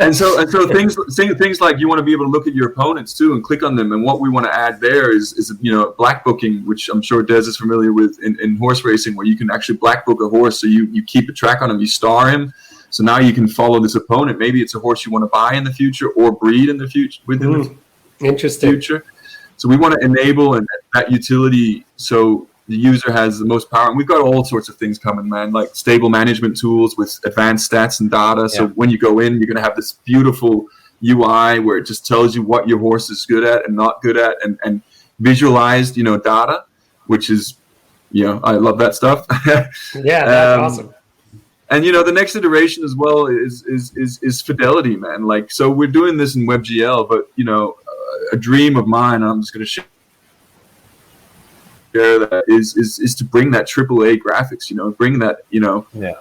and so things like you want to be able to look at your opponents too and click on them. And what we want to add there is black booking, which I'm sure Des is familiar with in horse racing, where you can actually black book a horse. So you keep a track on him, you star him. So now you can follow this opponent. Maybe it's a horse you want to buy in the future or breed in the future within the future. So we want to enable that utility so the user has the most power. And we've got all sorts of things coming, man, like stable management tools with advanced stats and data. So when you go in, you're going to have this beautiful UI where it just tells you what your horse is good at and not good at, and visualized, data, which is, I love that stuff. Yeah, that's awesome. And the next iteration as well is fidelity, man. Like, so we're doing this in WebGL, but a dream of mine, I'm just going to share that is to bring that AAA graphics.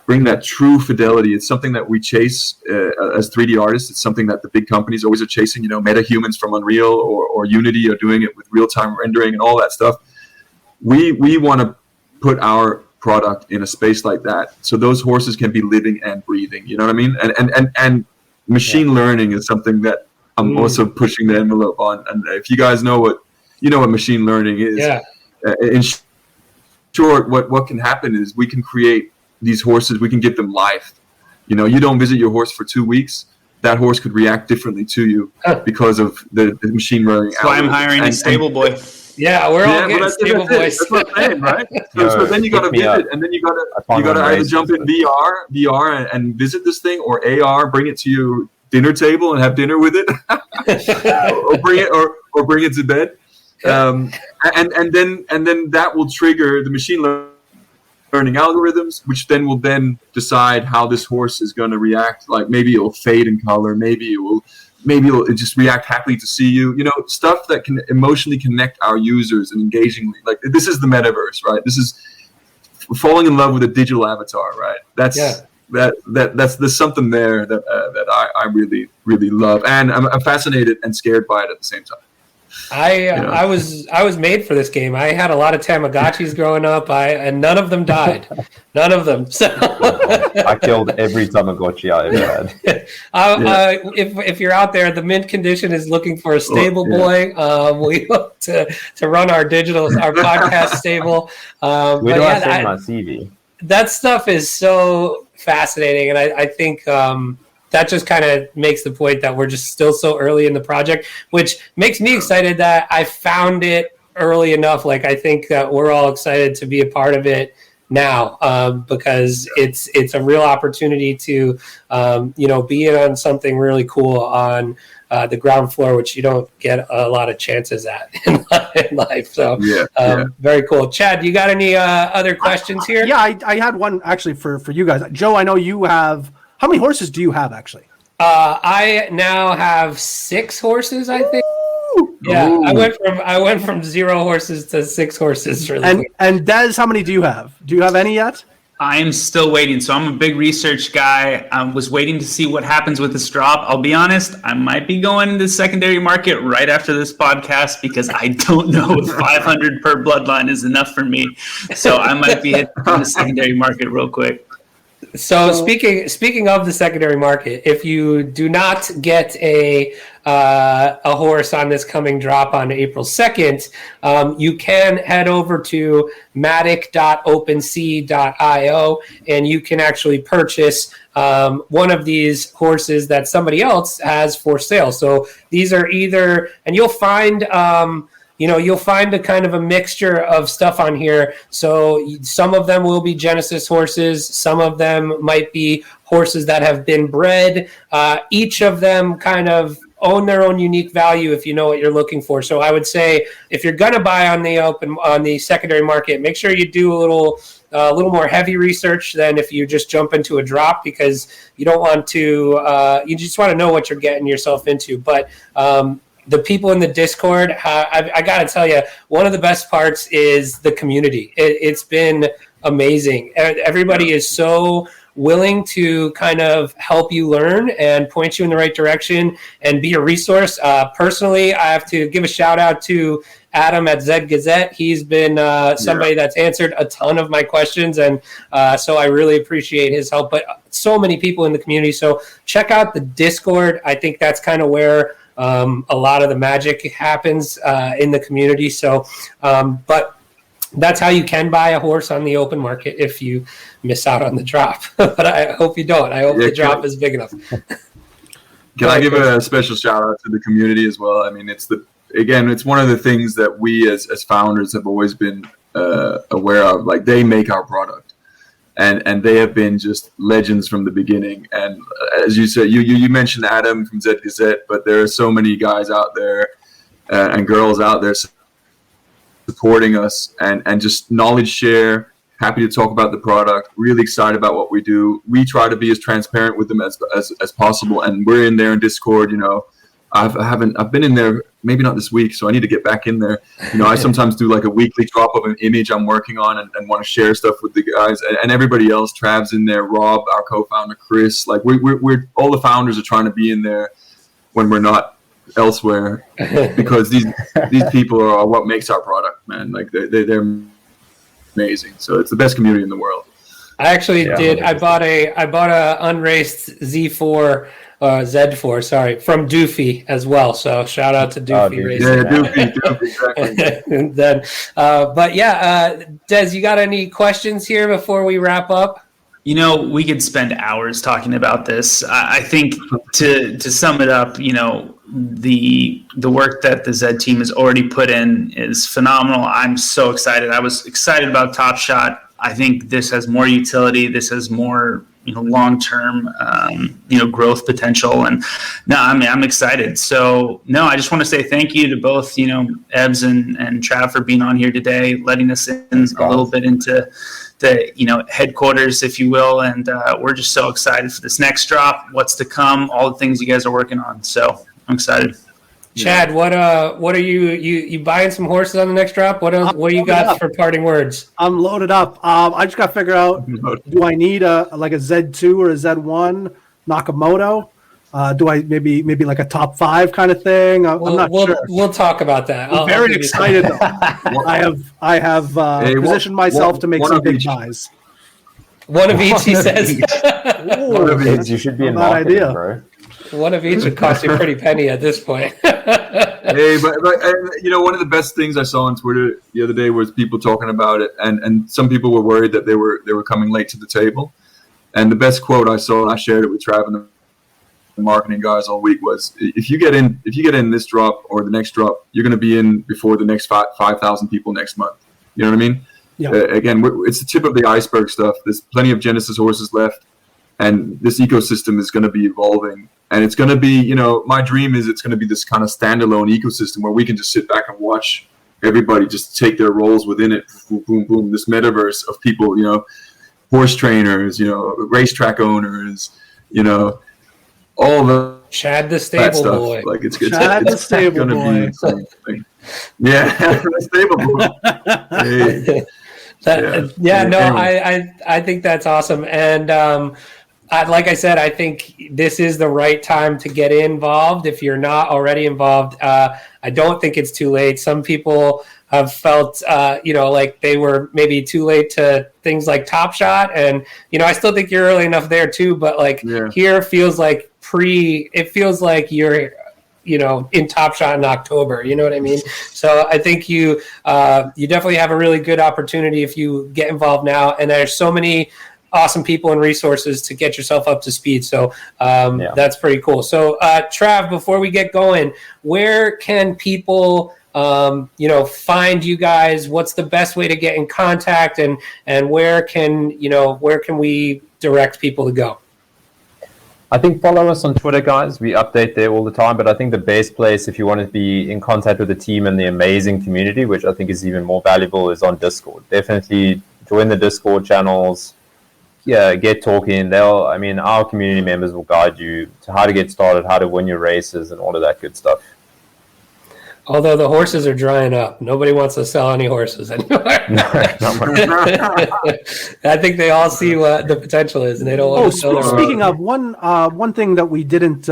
Bring that true fidelity. It's something that we chase as 3D artists. It's something that the big companies always are chasing. MetaHumans from Unreal or Unity are doing it with real-time rendering and all that stuff. We want to put our product in a space like that, so those horses can be living and breathing. You know what I mean? And machine learning is something that I'm also pushing the envelope on. And if you guys know what machine learning is, in short, what can happen is we can create these horses. We can give them life. You don't visit your horse for 2 weeks, that horse could react differently to you because of the machine learning. That's why I'm hiring a stable boy. Yeah, we're all getting stable boys. That's what I'm saying, right? So then you got to visit, and then you got to either jump in VR and visit this thing, or AR, bring it to your dinner table and have dinner with it, or bring it to bed, and then that will trigger the machine learning algorithms, which then will decide how this horse is going to react. Like maybe it will fade in color, maybe it'll just react happily to see you. Stuff that can emotionally connect our users and engagingly. Like this is the metaverse, right? This is falling in love with a digital avatar, right? There's something there that I really, really love, and I'm fascinated and scared by it at the same time. I was made for this game. I had a lot of Tamagotchis growing up, and none of them died. None of them. So I killed every Tamagotchi I ever had. If you're out there, the mint condition is looking for a stable boy. We hope to run our podcast stable. Where do I send my CV? That stuff is so fascinating, and I think that just kind of makes the point that we're just still so early in the project, which makes me excited that I found it early enough. Like, I think that we're all excited to be a part of it now, because it's a real opportunity to, be in on something really cool on the ground floor, which you don't get a lot of chances at in life. So very cool. Chad, you got any other questions here? Yeah, I had one actually for you guys. Joe, I know you have. How many horses do you have, actually? I now have 6 horses, I think. Yeah, Ooh. I went from 0 horses to 6 horses. Really quick. And Des, how many do you have? Do you have any yet? I'm still waiting. So I'm a big research guy. I was waiting to see what happens with this drop. I'll be honest, I might be going to the secondary market right after this podcast because I don't know if 500 per bloodline is enough for me. So I might be hitting the secondary market real quick. So speaking of the secondary market, if you do not get a horse on this coming drop on April 2nd, you can head over to matic.opensea.io and you can actually purchase one of these horses that somebody else has for sale. So these are either, and you'll find you'll find a kind of a mixture of stuff on here. So some of them will be Genesis horses. Some of them might be horses that have been bred. Each of them kind of own their own unique value if you know what you're looking for. So I would say if you're going to buy on the secondary market, make sure you do a little more heavy research than if you just jump into a drop, because you don't want to, you just want to know what you're getting yourself into. But the people in the Discord, I got to tell you, one of the best parts is the community. It's been amazing. Everybody is so willing to kind of help you learn and point you in the right direction and be a resource. Personally, I have to give a shout out to Adam at Zed Gazette. He's been somebody that's answered a ton of my questions, and so I really appreciate his help. But so many people in the community. So check out the Discord. I think that's kind of where a lot of the magic happens in the community. So, but that's how you can buy a horse on the open market if you miss out on the drop. But I hope you don't. I hope the drop is big enough. Can I give a special shout out to the community as well? I mean, it's one of the things that we as founders have always been aware of. Like, they make our product. And they have been just legends from the beginning. And as you said, you mentioned Adam from Zed Gazette, but there are so many guys out there and girls out there supporting us and just knowledge share. Happy to talk about the product. Really excited about what we do. We try to be as transparent with them as possible. And we're in there in Discord. I've been in there, maybe not this week, so I need to get back in there. I sometimes do like a weekly drop of an image I'm working on and want to share stuff with the guys and everybody else. Trav's in there, Rob, our co-founder, Chris. Like we're all the founders are trying to be in there when we're not elsewhere, because these people are what makes our product, man. Like they're amazing. So it's the best community in the world. I actually did. I bought a unraced Z4. Z4, sorry, from Doofy as well. So shout out to Doofy Racing. Yeah, Doofy, exactly. And then, but yeah, Des, you got any questions here before we wrap up? We could spend hours talking about this. I think to sum it up, the work that the Zed team has already put in is phenomenal. I'm so excited. I was excited about Top Shot. I think this has more utility. This has more long-term, growth potential. And no, I mean, I'm excited. So no, I just want to say thank you to both, Ebbs and Trav for being on here today, letting us in a little bit into the, headquarters, if you will. And we're just so excited for this next drop, what's to come, all the things you guys are working on. So I'm excited. Chad, what are you buying some horses on the next drop? What do you got for parting words? I'm loaded up. I just got to figure out, do I need a Z2 or a Z1 Nakamoto? Do I maybe like a top 5 kind of thing? I'm not sure. We'll talk about that. I'm very excited though. I have positioned myself to make some big buys. One of each, he says. One of each. You should be in marketing, bro. One of each would cost you a pretty penny at this point. Hey, but one of the best things I saw on Twitter the other day was people talking about it, and some people were worried that they were coming late to the table. And the best quote I saw, and I shared it with Trav and the marketing guys all week, was if you get in this drop or the next drop, you're going to be in before the next 5,000 people next month. You know what I mean? Yeah. Again, it's the tip of the iceberg stuff. There's plenty of Genesis horses left, and this ecosystem is going to be evolving. And it's going to be, my dream is it's going to be this kind of standalone ecosystem where we can just sit back and watch everybody just take their roles within it. Boom, boom, boom. This metaverse of people, horse trainers, racetrack owners, all Chad the that stable stuff. boy. Like it's good. Chad the It's stable gonna boy. be something. Yeah, the stable boy. Hey. I think that's awesome. And like I said, I think this is the right time to get involved. If you're not already involved, I don't think it's too late. Some people have felt, like they were maybe too late to things like Top Shot. And, I still think you're early enough there too. But here feels like it feels like you're, in Top Shot in October, you know what I mean? So I think you definitely have a really good opportunity if you get involved now. And there's so many awesome people and resources to get yourself up to speed. So that's pretty cool. So Trav, before we get going, where can people find you guys? What's the best way to get in contact, and where can we direct people to go? I think follow us on Twitter, guys. We update there all the time. But I think the best place, if you want to be in contact with the team and the amazing community, which I think is even more valuable, is on Discord. Definitely join the Discord channels. Yeah, get talking. Our community members will guide you to how to get started, how to win your races, and all of that good stuff. Although the horses are drying up, nobody wants to sell any horses anymore. I think they all see what the potential is, and they don't want to sell their speaking of one thing that we didn't,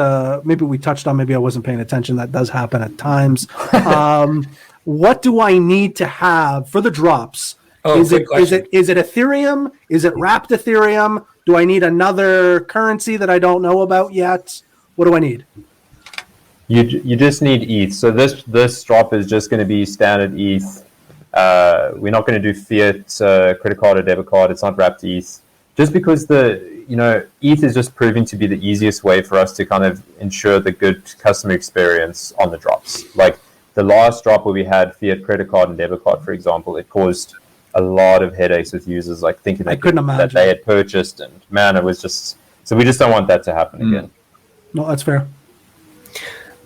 maybe we touched on, maybe I wasn't paying attention. That does happen at times. What do I need to have for the drops? Is it Ethereum? Is it wrapped Ethereum? Do I need another currency that I don't know about yet? What do I need? You just need ETH. So this drop is just going to be standard ETH. We're not going to do fiat credit card or debit card. It's not wrapped ETH. Just because ETH is just proving to be the easiest way for us to kind of ensure the good customer experience on the drops. Like the last drop where we had fiat credit card and debit card, for example, it caused a lot of headaches with users, like thinking that they had purchased, and man, it was just, so we just don't want that to happen again. No, that's fair.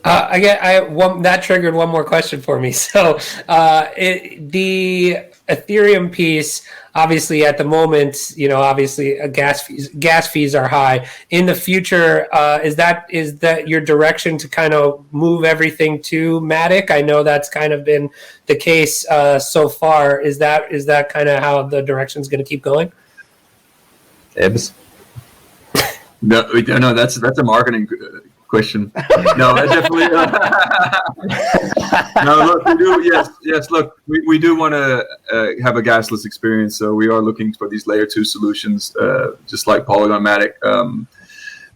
That triggered one more question for me. So the Ethereum piece, obviously at the moment, obviously gas fees are high. In the future, is that your direction to kind of move everything to Matic? I know that's kind of been the case so far. Is that kind of how the direction is going to keep going? Ebbs? No, that's a marketing question. No, I definitely. No, look, we do. Yes. Look, we do want to have a gasless experience, so we are looking for these layer 2 solutions, just like Polygon Matic,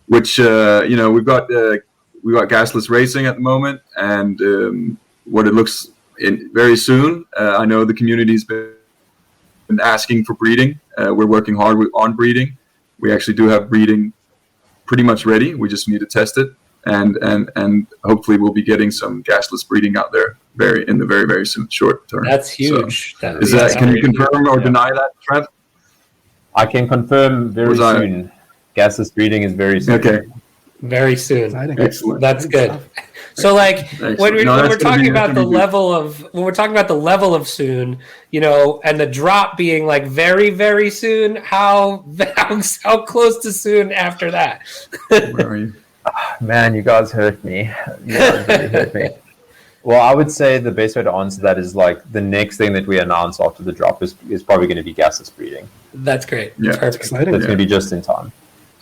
which we've got gasless racing at the moment, and what it looks in very soon. I know the community's been asking for breeding. We're working hard on breeding. We actually do have breeding pretty much ready. We just need to test it. And hopefully we'll be getting some gasless breeding out there very soon, short term. That's huge. So, can you confirm or deny that, Trav? I can confirm very soon. Gasless breeding is very soon. Okay. Very soon. Excellent. That's good. So when we're talking about the level of soon, and the drop being like very, very soon, how close to soon after that? Where are you? Man, you guys hurt me. You guys really hurt me. Well, I would say the best way to answer that is like the next thing that we announce after the drop is probably going to be gasless breeding. That's great. Yeah, perfect. That's going to be just in time.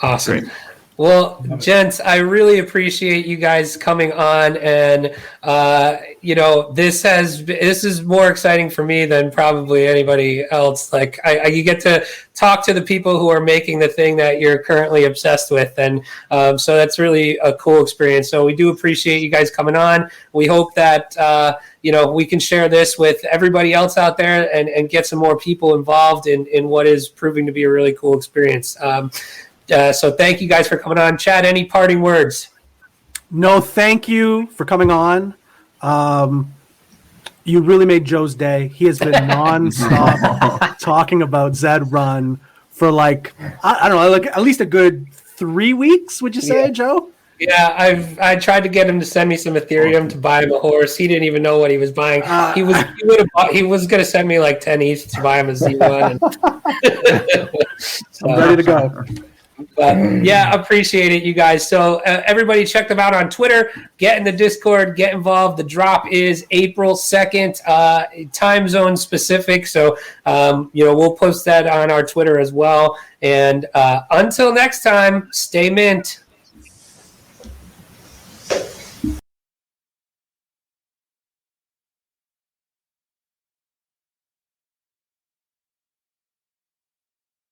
Awesome. Great. Well, gents, I really appreciate you guys coming on, and this is more exciting for me than probably anybody else. Like you get to talk to the people who are making the thing that you're currently obsessed with, and so that's really a cool experience. So we do appreciate you guys coming on. We hope that we can share this with everybody else out there and get some more people involved in what is proving to be a really cool experience. So thank you guys for coming on. Chad, any parting words? No, thank you for coming on. You really made Joe's day. He has been nonstop talking about Zed Run for I don't know, at least a good 3 weeks, would you say, Joe? Yeah, I tried to get him to send me some Ethereum to buy him a horse. He didn't even know what he was buying. He was going to send me like 10 ETH to buy him a Z1. I'm ready to go. Yeah, appreciate it, you guys. So everybody check them out on Twitter. Get in the Discord. Get involved. The drop is April 2nd, time zone specific. So, we'll post that on our Twitter as well. And until next time, stay mint.